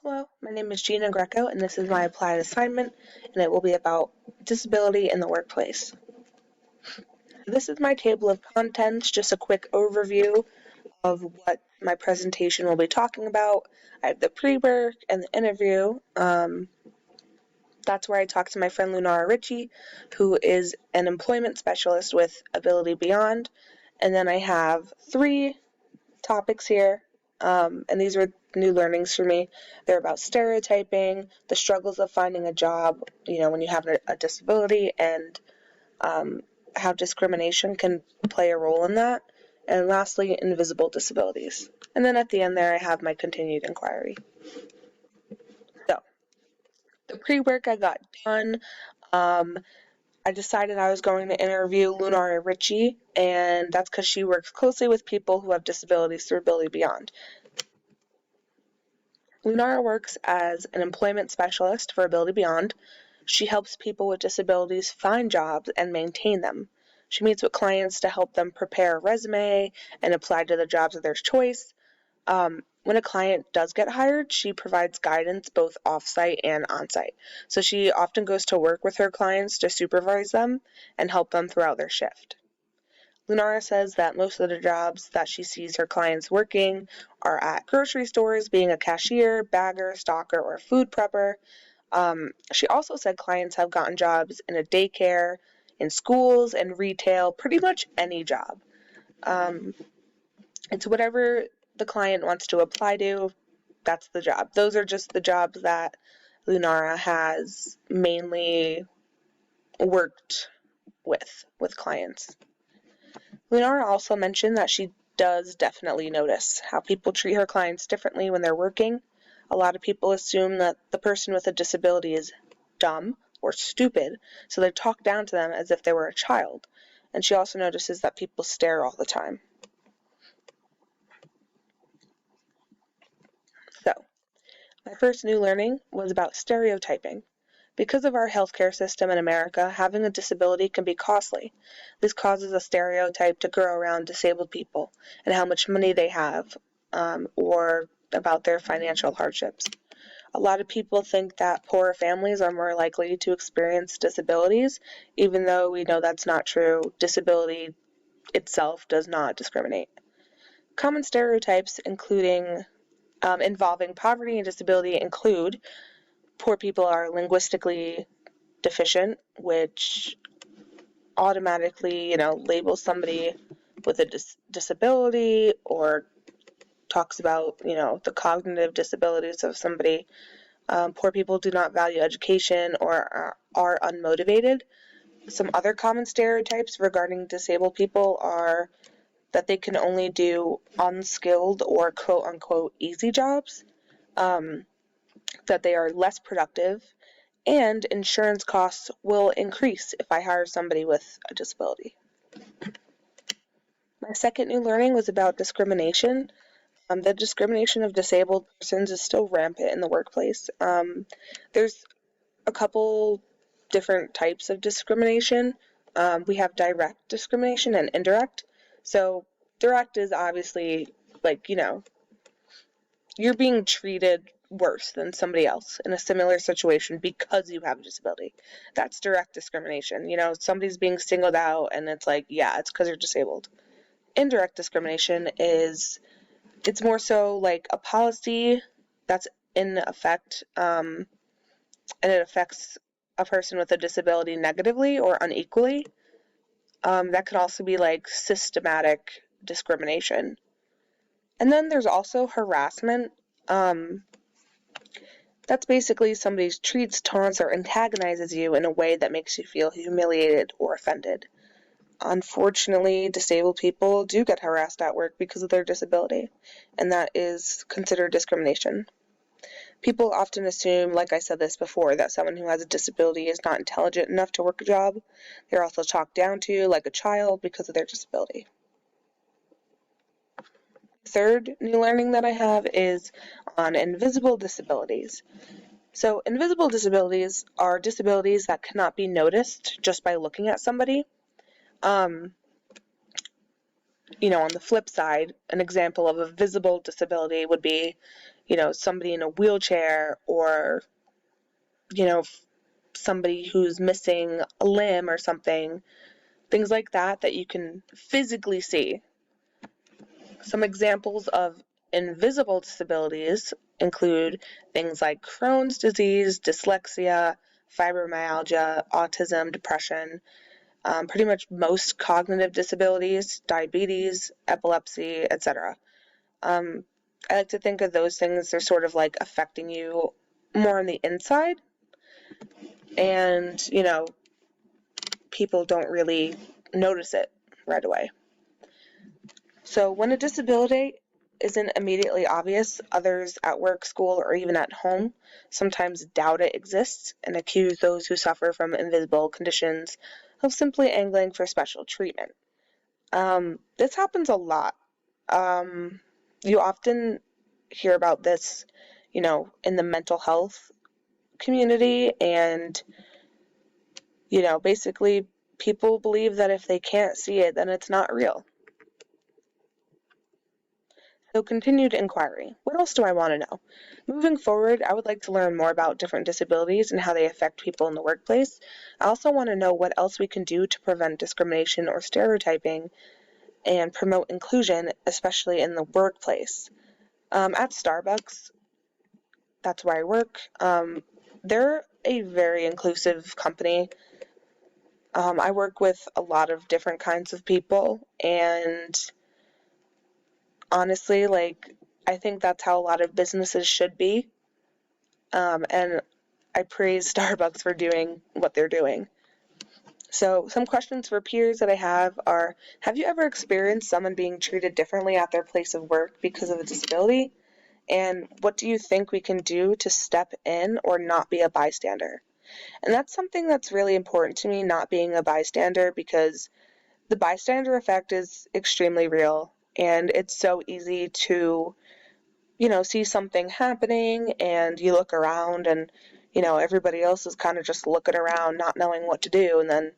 Hello, my name is Gina Greco, and this is my applied assignment, and it will be about disability in the workplace. This is my table of contents, just a quick overview of what my presentation will be talking about. I have the pre-work and the interview. That's where I talk to my friend Lunara Ritchie, who is an employment specialist with Ability Beyond. And then I have 3 topics here, and these are new learnings for me. They're about stereotyping, the struggles of finding a job, when you have a disability, and how discrimination can play a role in that. And lastly, invisible disabilities. And then at the end there, I have my continued inquiry. So, the pre-work I got done. I decided I was going to interview Lunara Ritchie, and that's because she works closely with people who have disabilities through Ability Beyond. Lunara works as an employment specialist for Ability Beyond. She helps people with disabilities find jobs and maintain them. She meets with clients to help them prepare a resume and apply to the jobs of their choice. When a client does get hired, she provides guidance both off-site and on-site. So she often goes to work with her clients to supervise them and help them throughout their shift. Lunara says that most of the jobs that she sees her clients working are at grocery stores, being a cashier, bagger, stocker, or food prepper. She also said clients have gotten jobs in a daycare, in schools, and retail, pretty much any job. It's whatever the client wants to apply to, that's the job. Those are just the jobs that Lunara has mainly worked with clients. Lunara also mentioned that she does definitely notice how people treat her clients differently when they're working. A lot of people assume that the person with a disability is dumb or stupid, so they talk down to them as if they were a child. And she also notices that people stare all the time. So, my first new learning was about stereotyping. Because of our healthcare system in America, having a disability can be costly. This causes a stereotype to grow around disabled people and how much money they have, or about their financial hardships. A lot of people think that poorer families are more likely to experience disabilities, even though we know that's not true. Disability itself does not discriminate. Common stereotypes involving poverty and disability include poor people are linguistically deficient, which automatically, labels somebody with a disability, or talks about, the cognitive disabilities of somebody. Poor people do not value education or are unmotivated. Some other common stereotypes regarding disabled people are that they can only do unskilled or quote-unquote easy jobs, that they are less productive, and insurance costs will increase if I hire somebody with a disability. My second new learning was about discrimination. The discrimination of disabled persons is still rampant in the workplace. There's a couple different types of discrimination. We have direct discrimination and indirect. So direct is obviously like, you're being treated worse than somebody else in a similar situation because you have a disability. That's direct discrimination. Somebody's being singled out and it's like, yeah, it's because you're disabled. Indirect discrimination it's more so like a policy that's in effect, and it affects a person with a disability negatively or unequally. That could also be like systematic discrimination. And then there's also harassment. That's basically somebody treats, taunts, or antagonizes you in a way that makes you feel humiliated or offended. Unfortunately, disabled people do get harassed at work because of their disability, and that is considered discrimination. People often assume, like I said this before, that someone who has a disability is not intelligent enough to work a job. They're also talked down to like a child because of their disability. Third new learning that I have is on invisible disabilities. So invisible disabilities are disabilities that cannot be noticed just by looking at somebody. On the flip side, an example of a visible disability would be, somebody in a wheelchair, or, somebody who's missing a limb or something, things like that you can physically see. Some examples of invisible disabilities include things like Crohn's disease, dyslexia, fibromyalgia, autism, depression, pretty much most cognitive disabilities, diabetes, epilepsy, etc. I like to think of those things as sort of like affecting you more on the inside, and, people don't really notice it right away. So when a disability isn't immediately obvious, others at work, school, or even at home sometimes doubt it exists and accuse those who suffer from invisible conditions of simply angling for special treatment. This happens a lot. You often hear about this, in the mental health community, and, basically people believe that if they can't see it, then it's not real. So continued inquiry. What else do I want to know? Moving forward, I would like to learn more about different disabilities and how they affect people in the workplace. I also want to know what else we can do to prevent discrimination or stereotyping and promote inclusion, especially in the workplace. At Starbucks, that's where I work, they're a very inclusive company. I work with a lot of different kinds of people, and honestly, I think that's how a lot of businesses should be. And I praise Starbucks for doing what they're doing. So some questions for peers that I have you ever experienced someone being treated differently at their place of work because of a disability? And what do you think we can do to step in or not be a bystander? And that's something that's really important to me, not being a bystander, because the bystander effect is extremely real, and it's so easy to, see something happening and you look around and, everybody else is kind of just looking around, not knowing what to do, and then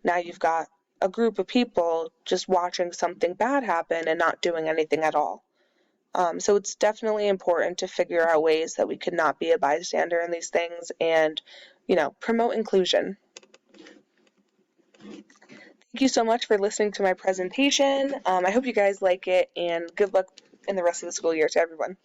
now you've got a group of people just watching something bad happen and not doing anything at all. So it's definitely important to figure out ways that we could not be a bystander in these things and, promote inclusion. Thank you so much for listening to my presentation. I hope you guys like it, and good luck in the rest of the school year to everyone.